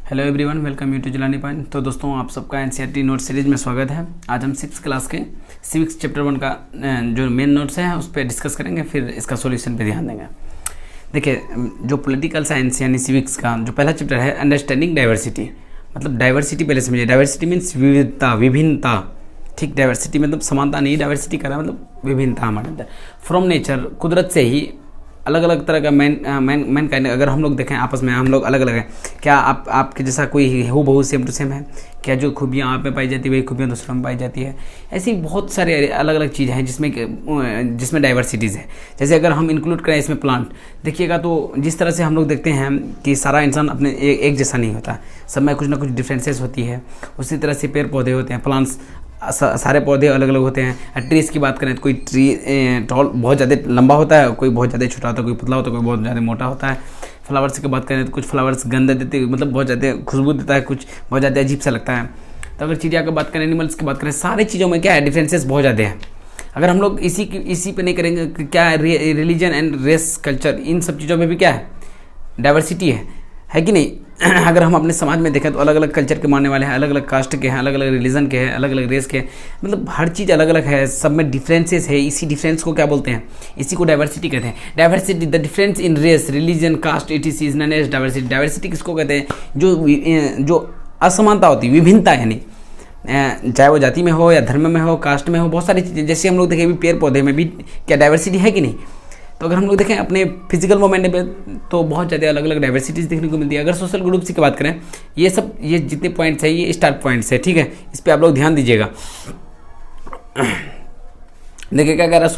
Hello everyone, welcome you to Jilani point. तो दोस्तों, आप सबका एनसीईआरटी नोट सीरीज में स्वागत है। आज हम 6th क्लास के सिविक्स चैप्टर 1 का जो मेन नोट्स है उस पर डिस्कस करेंगे, फिर इसका सॉल्यूशन पे ध्यान देंगे। देखिए, जो पॉलिटिकल साइंस यानी सिविक्स का जो पहला चैप्टर है अंडरस्टैंडिंग डाइवर्सिटी, मतलब डाइवर्सिटी पहले समझिए। डाइवर्सिटी मीन्स विविधता, विभिन्नता। ठीक, डाइवर्सिटी मतलब समानता नहीं, डाइवर्सिटी का मतलब विभिन्नता हमारे अंदर। फ्रॉम नेचर, कुदरत से ही अलग अलग तरह का मैन काइंड। अगर हम लोग देखें आपस में हम लोग अलग अलग हैं। क्या आपके जैसा कोई हू बहू सेम टू सेम है? क्या जो खूबियाँ आप में पाई जाती है वही खूबियाँ दूसरों में पाई जाती है? ऐसी बहुत सारे अलग अलग चीज़ें हैं जिसमें डाइवर्सिटीज़ है। जैसे अगर हम इंक्लूड करें इसमें प्लांट, देखिएगा तो जिस तरह से हम लोग देखते हैं कि सारा इंसान अपने एक जैसा नहीं होता, सब में कुछ ना कुछ डिफरेंसेस होती है। उसी तरह से पेड़ पौधे होते हैं, प्लांट्स, सारे पौधे अलग अलग होते हैं। ट्रीज़ की बात करें तो कोई ट्री टॉल बहुत ज़्यादा लंबा होता है, कोई बहुत ज़्यादा छोटा होता है, कोई पतला होता है, कोई बहुत ज़्यादा मोटा होता है। फ्लावर्स की बात करें तो कुछ फ्लावर्स गंध देते, मतलब बहुत ज़्यादा खुशबू देता है, कुछ बहुत ज़्यादा अजीब सा लगता है। तो अगर चिड़िया की बात करें, एनिमल्स की बात करें, सारी चीज़ों में क्या है, डिफरेंसेस बहुत ज़्यादा है। अगर हम लोग इसी पे नहीं करेंगे कि क्या रिलीजन एंड रेस, कल्चर, इन सब चीज़ों में भी क्या है, डाइवर्सिटी है कि नहीं। अगर हम अपने समाज में देखें तो अलग अलग कल्चर के मानने वाले हैं, अलग अलग कास्ट के हैं, अलग अलग रिलीजन के हैं, अलग अलग रेस के हैं, मतलब हर चीज़ अलग अलग है, सब में डिफरेंसेस है। इसी डिफरेंस को क्या बोलते हैं? इसी को डाइवर्सिटी कहते हैं। Diversity, the difference in race, religion, caste, it is known as diversity. Diversity किसको कहते हैं? जो असमानता होती है, विभिन्नता, यानी चाहे वो जाति में हो या धर्म में हो, कास्ट में हो, बहुत सारी चीज़ें। जैसे हम लोग देखें भी पेड़ पौधे में भी क्या डाइवर्सिटी है कि नहीं। तो अगर हम लोग देखें अपने फिजिकल मोमेंट पे तो बहुत ज़्यादा अलग अलग डाइवर्सिटीज़ देखने को मिलती है। अगर सोशल ग्रुप्स की बात करें, ये जितने पॉइंट्स हैं ये स्टार पॉइंट्स है, ठीक है, इस पर आप लोग ध्यान दीजिएगा। देखिए क्या कह रहा है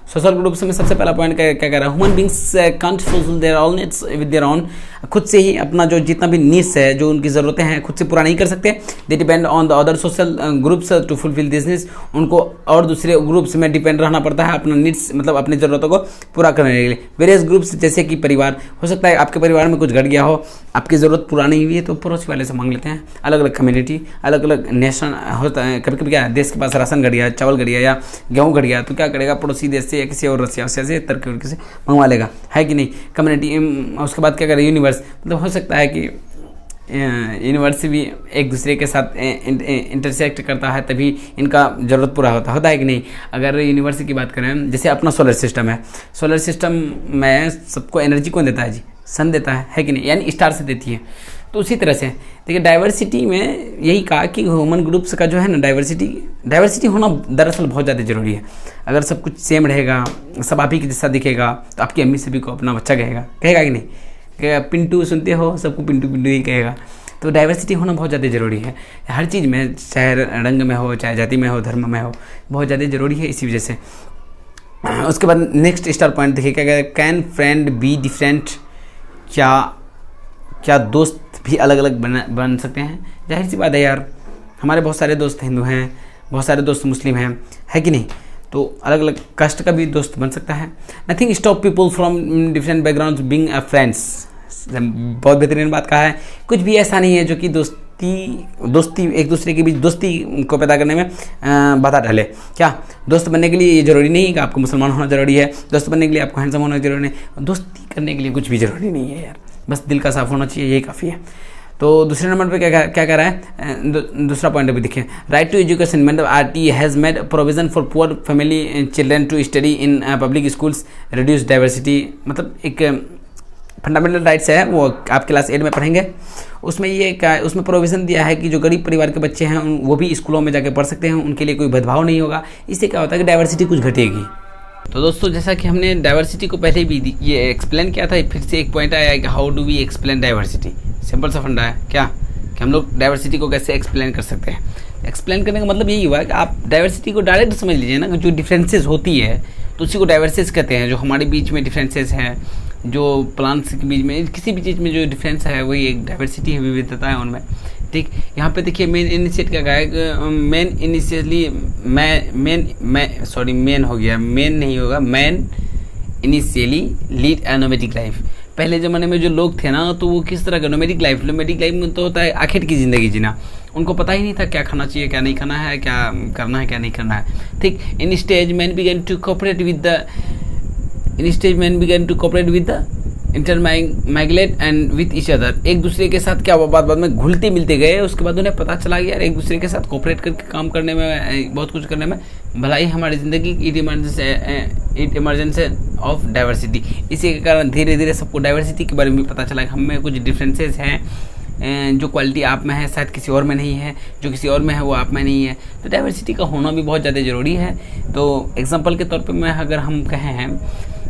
सोशल ग्रुप्स में सबसे पहला पॉइंट क्या कह रहा है, human beings can't fulfil there all needs with their own. खुद से ही अपना जो जितना भी नीड्स है, जो उनकी ज़रूरतें हैं, खुद से पूरा नहीं कर सकते। They depend on the other social groups to fulfil this needs. उनको और दूसरे ग्रुप्स में डिपेंड रहना पड़ता है अपना नीड्स, मतलब अपनी ज़रूरतों को पूरा करने के लिए। वेरियस ग्रुप्स, जैसे कि परिवार, हो सकता है आपके परिवार में कुछ घट गया हो, आपकी ज़रूरत पूरा नहीं हुई है तो पड़ोसी वाले से मांग लेते हैं। अलग अलग कम्युनिटी, अलग अलग नेशन होता है। कभी कभी क्या है, देश के पास राशन घट गया, चावल घट गया या गेहूँ घट गया तो क्या करेगा, पड़ोसी देश से या किसी और रसिया से तुर्की से मंगवा लेगा, है कि नहीं। कम्युनिटी, उसके बाद क्या करें, यूनिवर्स, मतलब हो सकता है कि यूनिवर्स भी एक दूसरे के साथ इंटरसेक्ट करता है, तभी इनका ज़रूरत पूरा होता है कि नहीं। अगर यूनिवर्स की बात करें, जैसे अपना सोलर सिस्टम में सबको एनर्जी कौन देता है जी? सन देता है कि नहीं, यानी स्टार से देती है। तो उसी तरह से देखिए डाइवर्सिटी में यही कहा कि ह्यूमन ग्रुप्स का जो है ना, डाइवर्सिटी होना दरअसल बहुत ज़्यादा ज़रूरी है। अगर सब कुछ सेम रहेगा, सब आप ही के जैसा दिखेगा, तो आपकी अम्मी सभी को अपना बच्चा कहेगा कि नहीं, कहेगा पिंटू, सुनते हो, सबको पिंटू पिंटू ही कहेगा। तो डाइवर्सिटी होना बहुत ज़्यादा ज़रूरी है हर चीज़ में, चाहे रंग में हो, चाहे जाति में हो, धर्म में हो, बहुत ज़्यादा ज़रूरी है इसी वजह से। उसके बाद नेक्स्ट स्टार पॉइंट देखिए क्या कहते हैं, कैन फ्रेंड बी डिफरेंट। क्या दोस्त भी अलग अलग बन सकते हैं? जाहिर सी बात है यार, हमारे बहुत सारे दोस्त हिंदू हैं, बहुत सारे दोस्त मुस्लिम हैं, है कि नहीं। तो अलग अलग कास्ट का भी दोस्त बन सकता है। Nothing stop people from different background being a friends. बहुत बेहतरीन बात कहा है। कुछ भी ऐसा नहीं है जो कि दोस्ती एक दूसरे के बीच दोस्ती को पैदा करने में बाधा डाले। क्या दोस्त बनने के लिए ये ज़रूरी नहीं है कि आपको मुसलमान होना ज़रूरी है, दोस्त बनने के लिए आपको हैंडसम होना ज़रूरी नहीं, दोस्ती करने के लिए कुछ भी ज़रूरी नहीं है यार, बस दिल का साफ होना चाहिए, यही काफ़ी है। तो दूसरे नंबर पे क्या कह रहा है, दूसरा पॉइंट भी देखिए, राइट टू एजुकेशन, मतलब RT has made provision for poor family children to study in public schools, reduce diversity. मतलब एक फंडामेंटल राइट्स है, वो आप क्लास 8 में पढ़ेंगे। उसमें प्रोविज़न दिया है कि जो गरीब परिवार के बच्चे हैं वो भी स्कूलों में जाके पढ़ सकते हैं, उनके लिए कोई भेदभाव नहीं होगा। इससे क्या होता है कि डाइवर्सिटी कुछ घटेगी। तो दोस्तों, जैसा कि हमने डाइवर्सिटी को पहले भी ये एक्सप्लेन किया था, फिर से एक पॉइंट आया है कि how do we explain diversity. Simple सा फंडा है क्या, कि हम लोग डाइवर्सिटी को कैसे एक्सप्लेन कर सकते हैं। एक्सप्लेन करने का मतलब यही हुआ कि आप डाइवर्सिटी को डायरेक्ट समझ लीजिए ना, जो डिफरेंसेस होती है तो उसी को डाइवर्सेस कहते हैं। जो हमारे बीच में डिफरेंसेस हैं, जो प्लांट्स के बीच में, किसी भी चीज़ में जो डिफरेंस है वही एक डाइवर्सिटी है, विविधता है उनमें। ठीक, यहाँ पे देखिए मेन इनिशिएट क्या है, main initially lead a nomadic life. पहले ज़माने में जो लोग थे ना, तो वो किस तरह का नोमैडिक लाइफ में तो होता है आखिर की ज़िंदगी जीना। उनको पता ही नहीं था क्या खाना चाहिए, क्या नहीं खाना है, क्या करना है, क्या नहीं करना है। ठीक, in stage man began to cooperate with the intermigrate and with each other, एक दूसरे के साथ क्या हुआ, बाद में घुलते मिलते गए। उसके बाद उन्हें पता चला कि यार एक दूसरे के साथ कोऑपरेट करके काम करने में, बहुत कुछ करने में भलाई हमारी ज़िंदगी इट इमरजेंस ऑफ डाइवर्सिटी। इसी के कारण धीरे धीरे सबको डाइवर्सिटी के बारे में पता चला कि हम में कुछ डिफरेंसेस हैं, जो क्वालिटी आप में है शायद किसी और में नहीं है, जो किसी और में है वो आप में नहीं है। तो डाइवर्सिटी का होना भी बहुत ज़्यादा ज़रूरी है। तो एग्जांपल के तौर पे मैं अगर हम कहें हैं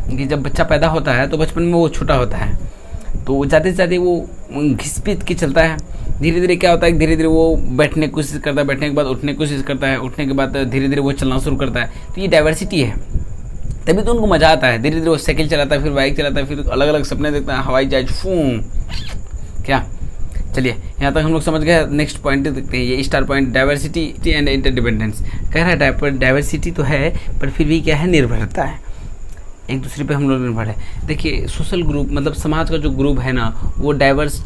कि जब बच्चा पैदा होता है तो बचपन में वो छोटा होता है, तो ज़्यादा से ज़्यादा वो घिस-पिट के चलता है। धीरे धीरे क्या होता है, धीरे धीरे वो बैठने की कोशिश करता है, बैठने के बाद उठने की कोशिश करता है, उठने के बाद धीरे धीरे वो चलना शुरू करता है। तो ये डाइवर्सिटी है, तभी तो उनको मज़ा आता है। धीरे धीरे वो साइकिल चलाता है, फिर बाइक चलाता है, फिर अलग अलग सपने देखता है, हवाई जहाज फूं क्या। चलिए यहाँ तक हम लोग समझ गए। नेक्स्ट पॉइंट देखते हैं, ये star point, diversity and interdependence. कह रहा है डाइवर्सिटी तो है पर फिर भी क्या है, निर्भरता है, एक दूसरे पे हम लोग निर्भर है। देखिए सोशल ग्रुप मतलब समाज का जो ग्रुप है ना वो डाइवर्स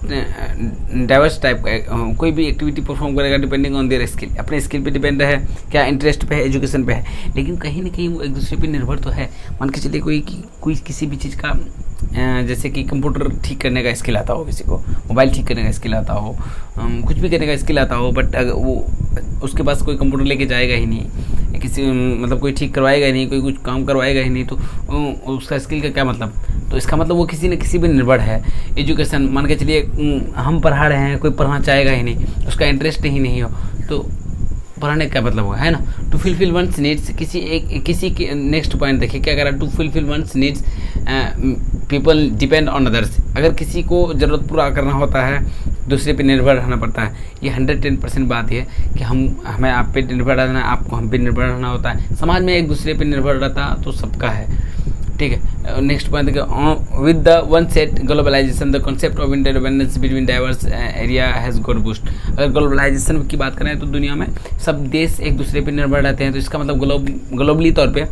टाइप का, कोई भी एक्टिविटी परफॉर्म करेगा डिपेंडिंग ऑन देयर स्किल, अपने स्किल पे डिपेंड है, क्या इंटरेस्ट पे है, एजुकेशन पे है। लेकिन कहीं ना कहीं वो एक दूसरे पे निर्भर तो है। मान के चलिए कोई किसी भी चीज़ का जैसे कि कंप्यूटर ठीक करने का स्किल आता हो, किसी को मोबाइल ठीक करने का स्किल आता हो, कुछ भी करने का स्किल आता हो, बट अगर वो उसके पास कोई कंप्यूटर लेके जाएगा ही नहीं, किसी मतलब कोई ठीक करवाएगा ही नहीं, कोई कुछ काम करवाएगा ही नहीं, तो उसका स्किल का क्या मतलब। तो इसका मतलब वो किसी न किसी पे निर्भर है। एजुकेशन मान के चलिए हम पढ़ा रहे हैं, कोई पढ़ना चाहेगा ही नहीं, उसका इंटरेस्ट ही नहीं हो, तो पढ़ाने का मतलब हुआ है ना। टू फुलफिल वंस नीड्स, किसी के नेक्स्ट पॉइंट देखिए क्या कह रहा है, to fulfil one's needs people depend on others. अगर किसी को ज़रूरत पूरा करना होता है दूसरे पे निर्भर रहना पड़ता है। ये 110% बात है कि हमें आप पे निर्भर रहना है, आपको हम पे निर्भर रहना होता है। समाज में एक दूसरे पे निर्भर रहता तो सबका है, ठीक है। नेक्स्ट पॉइंट देखिए, with the onset globalisation the concept of interdependence between diverse area has got boost. अगर ग्लोबलाइजेशन की बात करें तो दुनिया में सब देश एक दूसरे पे निर्भर रहते हैं, तो इसका मतलब ग्लोबली तौर पे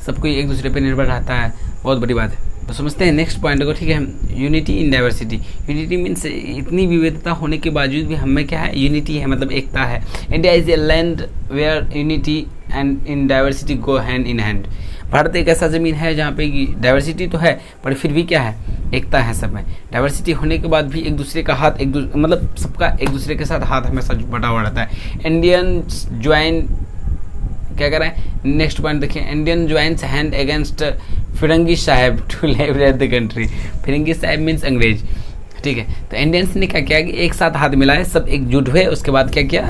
सब कोई एक दूसरे पे निर्भर रहता है, बहुत बड़ी बात है। तो समझते हैं नेक्स्ट पॉइंट को, ठीक है। Unity in diversity, unity means इतनी विविधता होने के बावजूद भी हमें क्या है, यूनिटी है, मतलब एकता है। India is a land where unity and in diversity go hand in hand. Bharat एक ऐसा ज़मीन है जहाँ पे डाइवर्सिटी तो है पर फिर भी क्या है, एकता है सब में। डाइवर्सिटी होने के बाद भी एक दूसरे का हाथ मतलब सबका एक दूसरे के साथ हाथ हमेशा बटा हुआ रहता है। इंडियंस ज्वाइन, क्या कर रहे हैं, नेक्स्ट पॉइंट देखिए, इंडियन ज्वाइंस हैंड अगेंस्ट फिरंगी साहब टू लिबरेट द कंट्री। फिरंगी साहब मीन्स अंग्रेज, ठीक है। तो इंडियंस ने क्या किया कि एक साथ हाथ मिलाए, सब एकजुट हुए, उसके बाद क्या किया,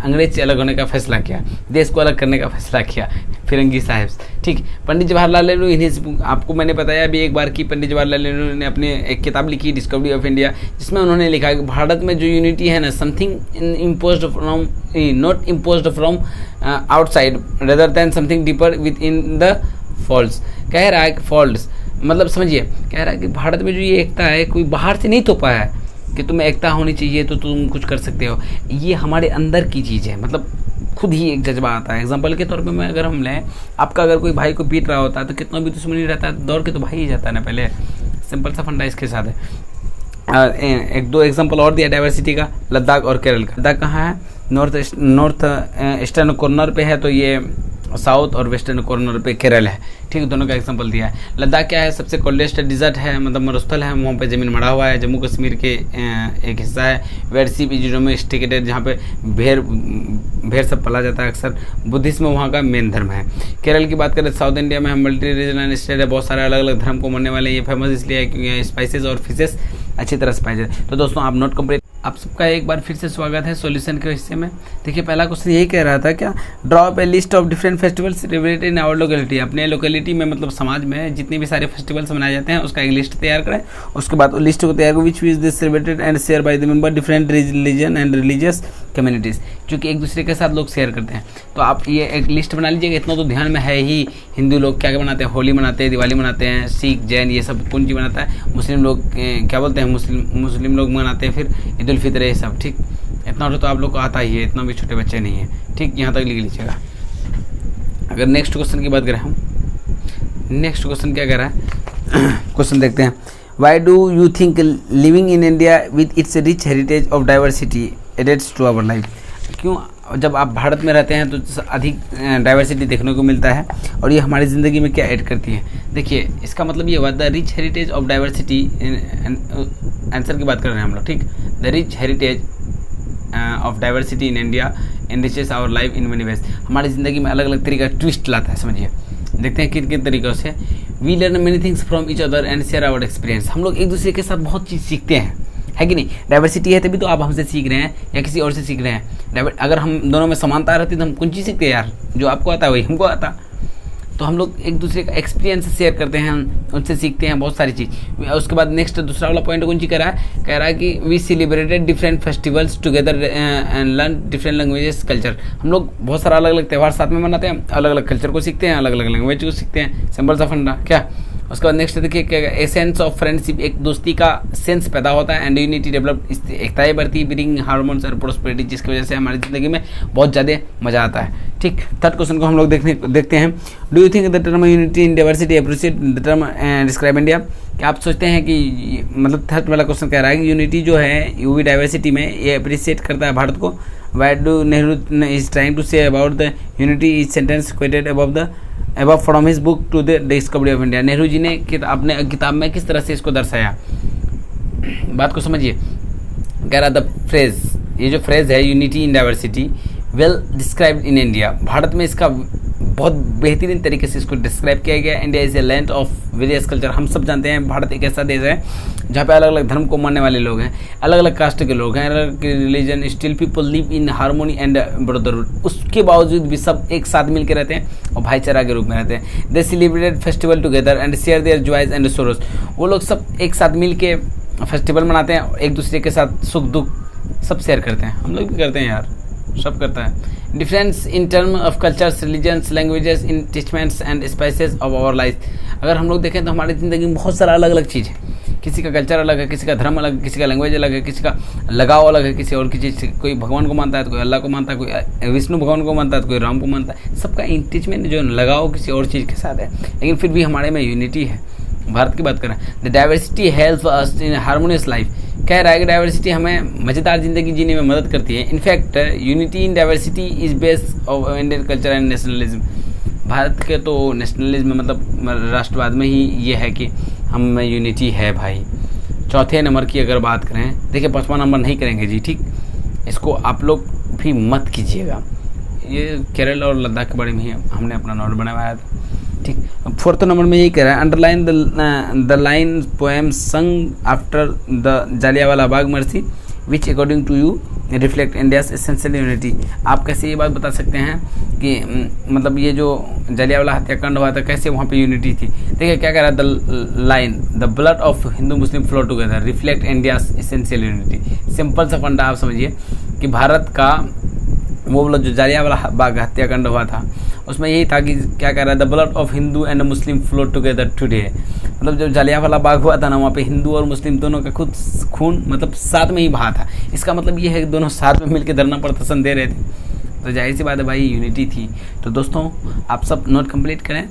अंग्रेज से अलग होने का फैसला किया, देश को अलग करने का फैसला किया फिरंगी साहब, ठीक। पंडित जवाहरलाल नेहरू, इन्हीं आपको मैंने बताया अभी एक बार कि पंडित जवाहरलाल नेहरू ने अपने एक किताब लिखी डिस्कवरी ऑफ इंडिया, जिसमें उन्होंने लिखा कि भारत में जो यूनिटी है ना, something imposed from, not imposed from outside rather than something deeper within the folds. कह रहा है कि फॉल्स मतलब समझिए, कह रहा है कि भारत में जो ये एकता है कोई बाहर से नहीं थोपा है कि तुम्हें एकता होनी चाहिए तो तुम कुछ कर सकते हो, ये हमारे अंदर की चीज़ है, मतलब खुद ही एक जज्बा आता है। एग्जांपल के तौर पे मैं अगर हम लें, आपका अगर कोई भाई को पीट रहा होता है तो कितना भी दुश्मनी रहता है दौड़ के तो भाई ही जाता है ना पहले, सिंपल सा फंडा इसके साथ है। एक दो एग्जांपल और दिया डाइवर्सिटी का, लद्दाख और केरल का। लद्दाख कहाँ है, नॉर्थ ईस्टर्न कॉर्नर पे है, तो ये साउथ और वेस्टर्न कॉर्नर पे केरल है, ठीक है। दोनों का एग्जांपल दिया है। लद्दाख क्या है, सबसे कोल्डेस्ट डिजर्ट है, मतलब मरुस्थल है, वहाँ पे ज़मीन मड़ा हुआ है। जम्मू कश्मीर के एक हिस्सा है। वेयर शीप इज डोमेस्टिकेटेड, जहाँ पे भेड़ सब पाला जाता है अक्सर। बुद्धिज्म वहाँ का मेन धर्म है। केरल की बात करें, साउथ इंडिया में मल्टी रीजनल स्टेट है, बहुत सारे अलग अलग धर्म को मानने वाले। ये फेमस इसलिए है क्योंकि यहाँ स्पाइसेस और फिशेस अच्छी तरह से पाए जाते हैं। तो दोस्तों आप नोट कंप्लीट, आप सबका एक बार फिर से स्वागत है सॉल्यूशन के हिस्से में। देखिए पहला क्वेश्चन यही कह रहा था क्या, draw up a list of different festivals celebrated in our locality. अपने लोकेलिटी में मतलब समाज में जितने भी सारे फेस्टिवल्स मनाए जाते हैं उसका एक लिस्ट तैयार करें। उसके बाद लिस्ट को तैयार करें which is this celebrated and share by the member different religion and religious communities, जो कि एक दूसरे के साथ लोग शेयर करते हैं। तो आप ये एक लिस्ट बना लीजिएगा। इतना तो ध्यान में है ही, हिंदू लोग क्या क्या मनाते हैं, होली मनाते हैं, दिवाली मनाते हैं, सिख जैन ये सब पूंजी मनाता है, मुस्लिम लोग क्या बोलते हैं, मुस्लिम लोग मनाते हैं फिर ईद उल फितर, ये सब, ठीक। इतना तो आप लोग को आता ही है, इतना भी छोटे बच्चे नहीं हैं, ठीक। यहाँ तक लिख लीजिएगा। अगर नेक्स्ट क्वेश्चन की बात करें हम, नेक्स्ट क्वेश्चन क्या कह रहा है, क्वेश्चन देखते हैं। Why do you think living in India with its rich heritage of diversity adds to our life. क्यों जब आप भारत में रहते हैं तो अधिक डाइवर्सिटी देखने को मिलता है, और ये हमारी ज़िंदगी में क्या ऐड करती है। देखिए इसका मतलब ये हुआ the rich heritage of diversity, answer की बात कर रहे हैं हम लोग, ठीक। The rich heritage of diversity in India enriches our life in many ways. हमारी ज़िंदगी में अलग अलग तरीका ट्विस्ट लाता है, समझिए। देखते हैं किन किन तरीक़ों से। We learn many things from each other and share our experience. हम लोग एक दूसरे के साथ बहुत चीज़ सीखते हैं, है कि नहीं। डाइवर्सिटी है तभी तो आप हमसे सीख रहे हैं या किसी और से सीख रहे हैं। अगर हम दोनों में समानता रहती तो हम कुछ चीज़ सीखते हैं यार, जो आपको आता है वही हमको आता। तो हम लोग एक दूसरे का एक्सपीरियंस शेयर करते हैं, उनसे सीखते हैं बहुत सारी चीज़। उसके बाद नेक्स्ट दूसरा वाला पॉइंट कौन सी कह रहा है कि we celebrated different festivals together and learn different languages culture. हम लोग बहुत सारा अलग अलग त्यौहार साथ में मनाते हैं, अलग अलग कल्चर को सीखते हैं, अलग अलग लैंग्वेज को सीखते हैं। सिंपल सा फंडा क्या। उसके बाद नेक्स्ट देखिए क्या, ए सेंस ऑफ फ्रेंडशिप, एक दोस्ती का सेंस पैदा होता है। एंड यूनिटी डेवलप, एकताएं बढ़ती, ब्रिंग हार्मोन्स और प्रोस्पेरिटी, जिसकी वजह से हमारी ज़िंदगी में बहुत ज़्यादा मज़ा आता है, ठीक। थर्ड क्वेश्चन को हम लोग देखते हैं। Do you think the term unity in diversity appreciate the term describe India. क्या आप सोचते हैं कि मतलब थर्ड वाला क्वेश्चन कह रहा है कि यूनिटी जो है यूवी डाइवर्सिटी में ये अप्रिशिएट करता है भारत को। Why do Nehru is trying to say about the unity is sentence quoted above from his book to the discovery of India. Nehru ji ने अपने किताब में किस तरह से इसको दर्शाया, बात को समझिए। कह रहा द फ्रेज, ये जो फ्रेज है unity in diversity well described in India, Bharat में इसका बहुत बेहतरीन तरीके से इसको डिस्क्राइब किया गया। India is a land of various culture. हम सब जानते हैं भारत एक ऐसा देश है जहाँ पे अलग अलग धर्म को मानने वाले लोग हैं, अलग अलग कास्ट के लोग हैं, अलग अलग religion, still people live in harmony and brotherhood. उसके बावजूद भी सब एक साथ मिल के रहते हैं और भाईचारा के रूप में रहते हैं। दे celebrate festival together and share their joys and Soros. वो लोग सब एक साथ मिल के फेस्टिवल मनाते हैं, एक दूसरे के साथ सुख दुख सब शेयर करते हैं। हम लोग भी करते हैं यार, सब करता है। Difference in term of cultures, religions, languages, in teachments and spices of our life. अगर हम लोग देखें तो हमारी ज़िंदगी में बहुत सारा अलग अलग चीज़ है। किसी का कल्चर अलग है, किसी का धर्म अलग है, किसी का लैंग्वेज अलग है, किसी का लगाव अलग है किसी और की चीज़ से। कोई भगवान को मानता है तो कोई अल्लाह को मानता है, कोई विष्णु भगवान को मानता है तो कोई राम को मानता है। सबका इंटीचमेंट जो लगाव किसी और चीज़ के साथ है, लेकिन फिर भी हमारे में यूनिटी है। भारत की बात करें, the diversity help us in harmonious life. कह रहा है कि डाइवर्सिटी हमें मज़ेदार ज़िंदगी जीने में मदद करती है। In fact unity in diversity is based of Indian culture and nationalism. Bharat के तो नेशनलिज्म मतलब राष्ट्रवाद में ही ये है कि हम में यूनिटी है भाई। चौथे नंबर की अगर बात करें, देखिए 5वां नंबर नहीं करेंगे जी, ठीक। इसको आप लोग भी मत कीजिएगा, ये केरल और लद्दाख के बारे में ही हमने अपना नोट बनाया था, ठीक। 4th नंबर में यही कह रहा है, underline the line poem song after the Jallianwala Bagh mercy which according to you reflect India's essential unity. आप कैसे ये बात बता सकते हैं कि मतलब ये जो जालियांवाला हत्याकांड हुआ था कैसे वहाँ पे यूनिटी थी। देखिए क्या कह रहा है, the line the blood of Hindu Muslim flow together reflect India's essential unity. Simple सा फंडा आप समझिए कि भारत का वो मतलब जो जालियांवाला बाग हत्याकांड हुआ था उसमें यही था कि क्या कह रहा है, the blood of Hindu and Muslim flow together today. मतलब जब जालियांवाला बाग हुआ था ना, वहाँ पे हिंदू और मुस्लिम दोनों का खुद खून मतलब साथ में ही बहा था। इसका मतलब ये है कि दोनों साथ में मिलकर धरना प्रदर्शन दे रहे थे, तो जाहिर सी बात है भाई यूनिटी थी। तो दोस्तों आप सब नोट कंप्लीट करें।